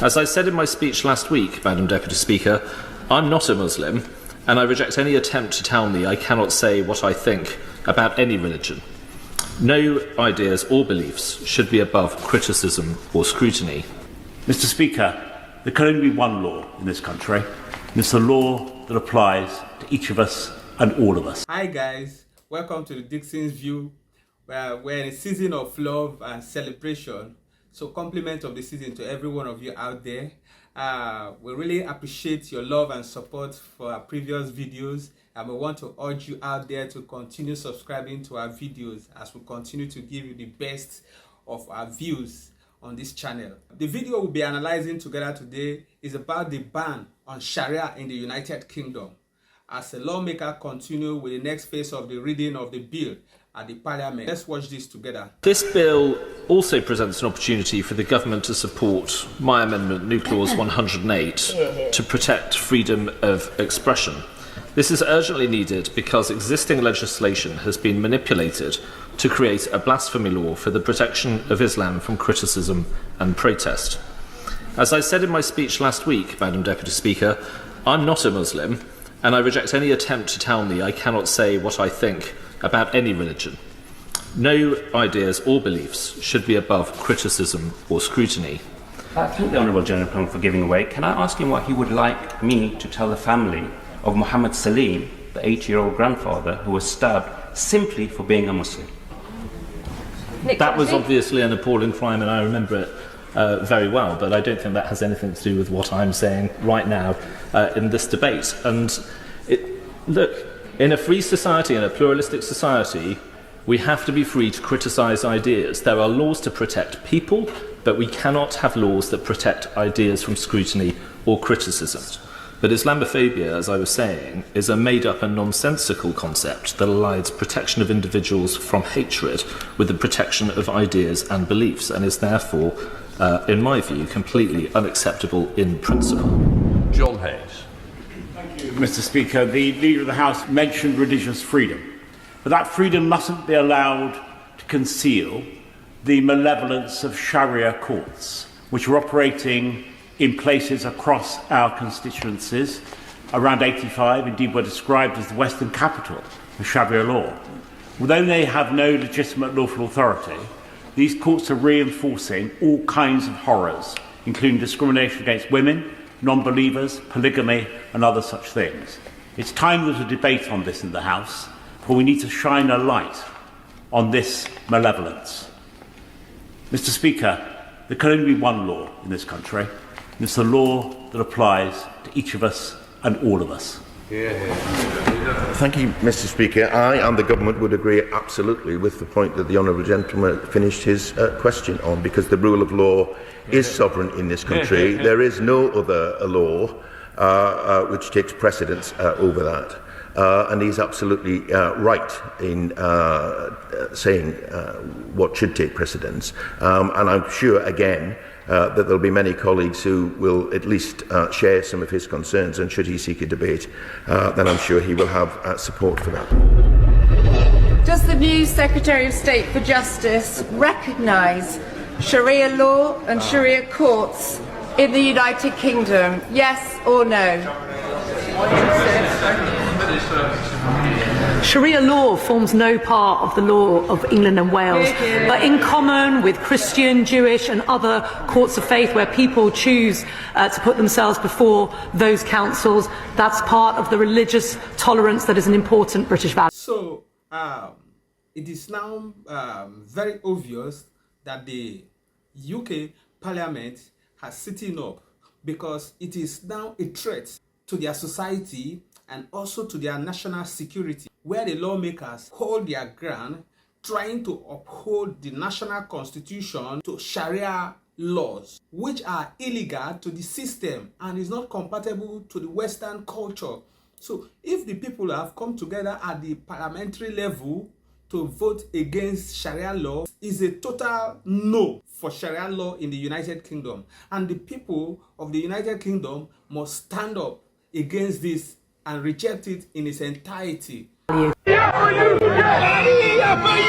As I said in my speech last week, Madam Deputy Speaker, I'm not a Muslim, and I reject any attempt to tell me I cannot say what I think about any religion. No ideas or beliefs should be above criticism or scrutiny. Mr. Speaker, there can only be one law in this country, and it's the law that applies to each of us and all of us. Hi guys, welcome to the Dixon's View, where we're in a season of love and celebration. So compliment of the season to every one of you out there. We really appreciate your love and support for our previous videos, and we want to urge you out there to continue subscribing to our videos as we continue to give you the best of our views on this channel. The video we'll be analyzing together today is about the ban on Sharia in the United Kingdom, as the lawmaker continue with the next phase of the reading of the bill at the Parliament. Let's watch this together. This bill also presents an opportunity for the government to support my amendment, New Clause 108, to protect freedom of expression. This is urgently needed because existing legislation has been manipulated to create a blasphemy law for the protection of Islam from criticism and protest. As I said in my speech last week, Madam Deputy Speaker, I'm not a Muslim, and I reject any attempt to tell me I cannot say what I think about any religion. No ideas or beliefs should be above criticism or scrutiny. I thank the Honourable Gentleman for giving away. Can I ask him what he would like me to tell the family of Muhammad Salim, the 80-year-old grandfather who was stabbed simply for being a Muslim? That was obviously an appalling crime, and I remember it very well, but I don't think that has anything to do with what I'm saying right now in this debate. And look, in a free society, in a pluralistic society, we have to be free to criticise ideas. There are laws to protect people, but we cannot have laws that protect ideas from scrutiny or criticism. But Islamophobia, as I was saying, is a made-up and nonsensical concept that aligns protection of individuals from hatred with the protection of ideas and beliefs, and is therefore, in my view, completely unacceptable in principle. John Hayes. Mr. Speaker, the Leader of the House mentioned religious freedom, but that freedom mustn't be allowed to conceal the malevolence of Sharia courts, which are operating in places across our constituencies. Around 85, indeed, were described as the Western capital of Sharia law. Although they have no legitimate lawful authority, these courts are reinforcing all kinds of horrors, including discrimination against women, non-believers, polygamy, and other such things. It's time there's a debate on this in the House, for we need to shine a light on this malevolence. Mr. Speaker, there can only be one law in this country, and it's the law that applies to each of us and all of us. Thank you, Mr. Speaker. I and the government would agree absolutely with the point that the honourable gentleman finished his question on, because the rule of law is sovereign in this country. There is no other law which takes precedence over that. And he's absolutely right in saying what should take precedence. And I'm sure, again, that there will be many colleagues who will at least share some of his concerns, and should he seek a debate, then I'm sure he will have support for that. Does the new Secretary of State for Justice recognise Sharia law and Sharia courts in the United Kingdom? Yes or no? Sharia law forms no part of the law of England and Wales, but in common with Christian, Jewish and other courts of faith where people choose to put themselves before those councils, that's part of the religious tolerance that is an important British value. So it is now very obvious that the UK Parliament has sitting up, because it is now a threat to their society and also to their national security, where the lawmakers hold their ground, trying to uphold the national constitution to Sharia laws, which are illegal to the system and is not compatible to the Western culture. So if the people have come together at the parliamentary level to vote against Sharia law, is a total no for Sharia law in the United Kingdom. And the people of the United Kingdom must stand up against this and reject it in its entirety. Sharia for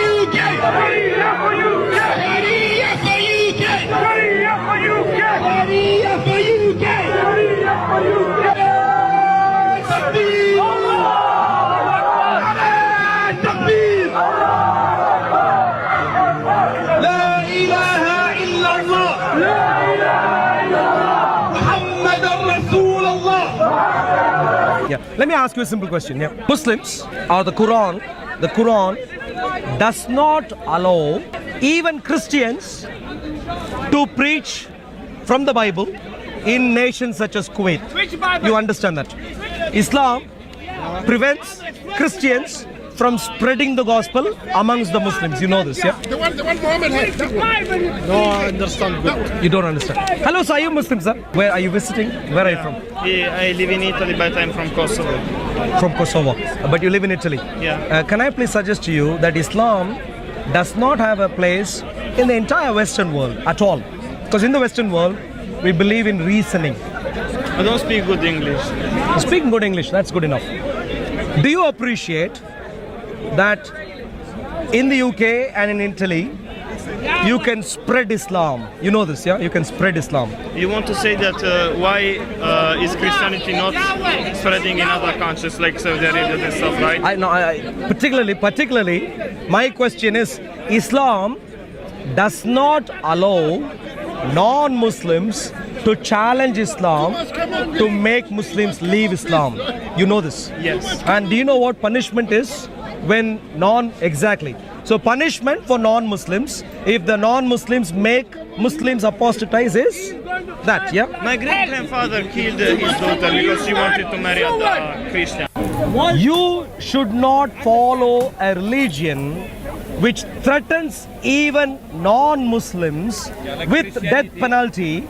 UK! UK! Sharia for UK! Takbir! Takbir! La ilaha illallah! La ilaha illallah! Muhammadan Rasulullah! Yeah. Let me ask you a simple question. Yeah. Muslims or the Quran does not allow even Christians to preach from the Bible in nations such as Kuwait. You understand that? Islam prevents Christians from spreading the gospel amongst the Muslims. You know this, yeah? The one Muhammad had. No, I understand. You don't understand. Hello, so are you Muslim, sir? Where are you visiting? Where are you from? I live in Italy, but I'm from Kosovo. From Kosovo. But you live in Italy. Yeah. Can I please suggest to you that Islam does not have a place in the entire Western world at all. Because in the Western world, we believe in reasoning. I don't speak good English. You speak good English, that's good enough. Do you appreciate that in the UK and in Italy, you can spread Islam? You know this, yeah? You can spread Islam. You want to say that why is Christianity not spreading in other countries like Saudi Arabia and stuff, right? Particularly, my question is, Islam does not allow non-Muslims to challenge Islam to make Muslims leave Islam. You know this? Yes. And do you know what punishment is when exactly? So punishment for non-Muslims, if the non-Muslims make Muslims apostatize, is that, yeah? My great-grandfather killed his daughter because she wanted to marry a Christian. You should not follow a religion which threatens even non-Muslims with death penalty.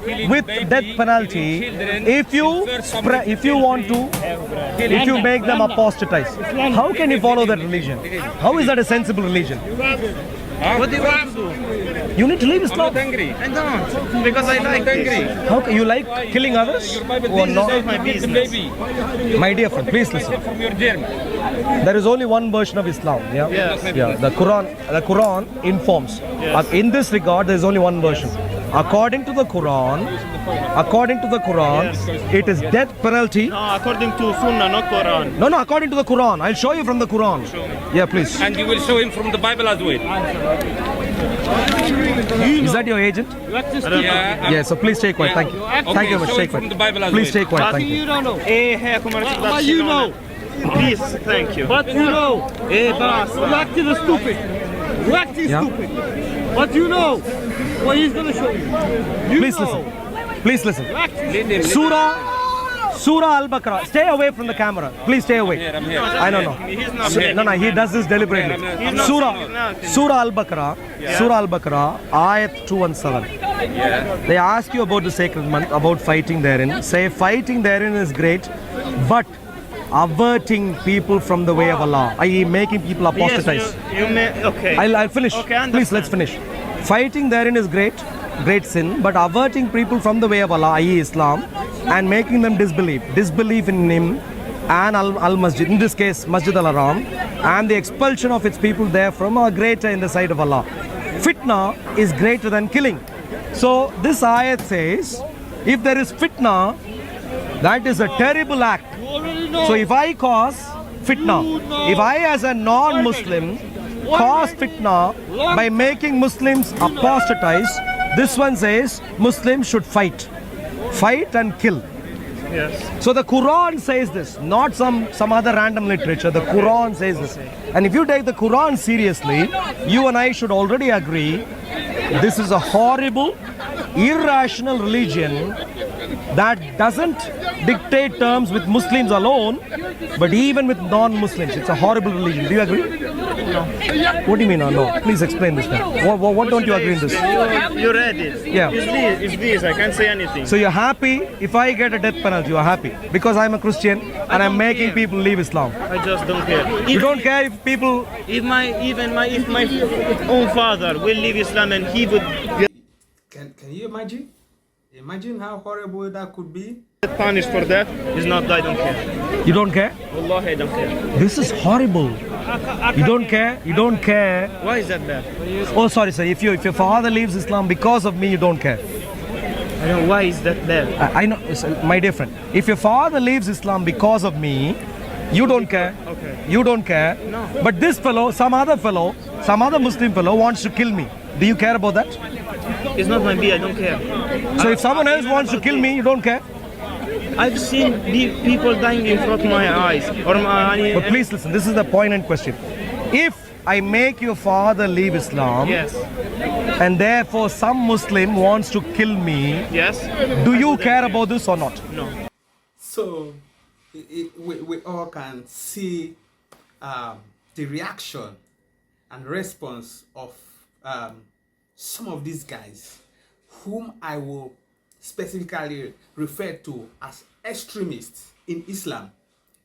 If you make them apostatize. How can you follow that religion? How is that a sensible religion? What do you want to do? You need to leave Islam. I don't, because I like angry. How can you like killing others? Or not? My business. My dear friend, please listen. There is only one version of Islam. Yeah. Yes. Yeah. The Quran informs. Yes. In this regard, there is only one version. According to the Quran, yes, it is death penalty. No, according to Sunnah, not Quran. No, according to the Quran. I'll show you from the Quran. Yeah, please. And you will show him from the Bible as well. Is that your agent? Yeah, so please stay quiet. Thank you. Okay, Thank you very much. Stay quiet. Please stay quiet. Thank you. What you know? Please, thank you. What you know? You act is stupid. You act is stupid. What you know? What he's going to show you. Please listen. Surah Al-Baqarah. Stay away from the camera. Please stay away. I don't know. He's not here. No, he does this deliberately. Surah Al-Baqarah, Ayat 217. They ask you about the sacred month, about fighting therein. Say fighting therein is great, but averting people from the way of Allah, i.e. making people apostatize. Yes, okay. I'll finish. Okay, please, let's finish. Fighting therein is great sin, but averting people from the way of Allah, i.e. Islam, and making them disbelief in Him and Al-Masjid, in this case Masjid Al-Haram, and the expulsion of its people therefrom are greater in the sight of Allah. Fitna is greater than killing. So this ayat says, if there is fitna, that is a terrible act. So if I cause fitna, if I as a non-Muslim cause fitna by making Muslims apostatize, this one says Muslims should fight and kill. Yes. So the Quran says this, not some other random literature. The Quran says this. And if you take the Quran seriously, you and I should already agree this is a horrible, irrational religion that doesn't dictate terms with Muslims alone, but even with non-Muslims. It's a horrible religion. Do you agree? No. What do you mean no? Please explain this now. What don't you agree in this? You read it. Yeah. It's this. I can't say anything. So you're happy if I get a death penalty, you're happy. Because I'm a Christian and I'm making people leave Islam. I just don't care. You don't care if people... If my own father will leave Islam and he would... Can you imagine? Imagine how horrible that could be. Punished for that is not, I don't care. You don't care? Wallah, I don't care. This is horrible. You don't care? You don't care? Why is that bad? Oh, sorry, sir. If your father leaves Islam because of me, you don't care. I know, why is that there? I know, my dear friend. If your father leaves Islam because of me, you don't care. Okay. You don't care. No. But this fellow, some other Muslim fellow wants to kill me. Do you care about that? It's not my beer, I don't care. So if someone else wants to kill me, you don't care? I've seen people dying in front of my eyes. But please listen, this is the poignant question. If I make your father leave Islam, yes, and therefore some Muslim wants to kill me, yes, do you care about this or not? No. So we all can see the reaction and response of some of these guys, whom I will specifically refer to as extremists in Islam.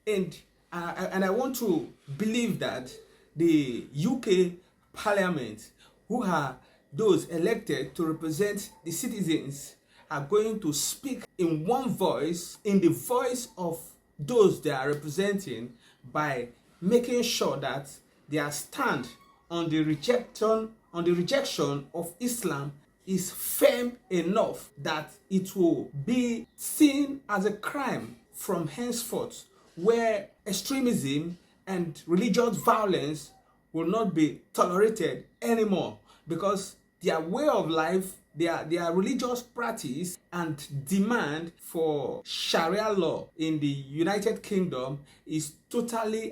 And I want to believe that the UK Parliament, who are those elected to represent the citizens, are going to speak in one voice, in the voice of those they are representing, by making sure that their stand on the rejection of Islam is firm enough that it will be seen as a crime from henceforth, where extremism and religious violence will not be tolerated anymore, because their way of life, their religious practice and demand for Sharia law in the United Kingdom is totally,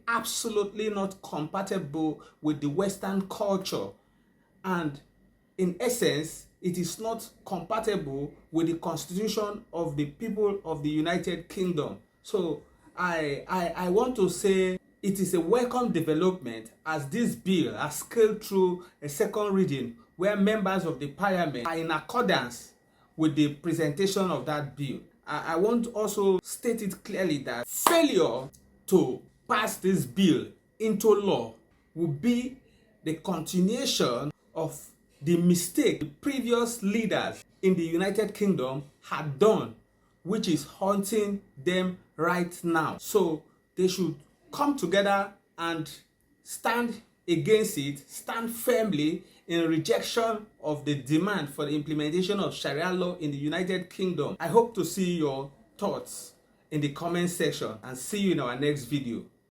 absolutely not compatible with the Western culture. And in essence, it is not compatible with the constitution of the people of the United Kingdom. So I want to say it is a welcome development as this bill has scaled through a second reading, where members of the parliament are in accordance with the presentation of that bill. I want to also state it clearly that failure to pass this bill into law will be the continuation of the mistake the previous leaders in the United Kingdom had done, which is haunting them right now. So they should come together and stand against it, stand firmly in rejection of the demand for the implementation of Sharia law in the United Kingdom. I hope to see your thoughts in the comment section, and see you in our next video.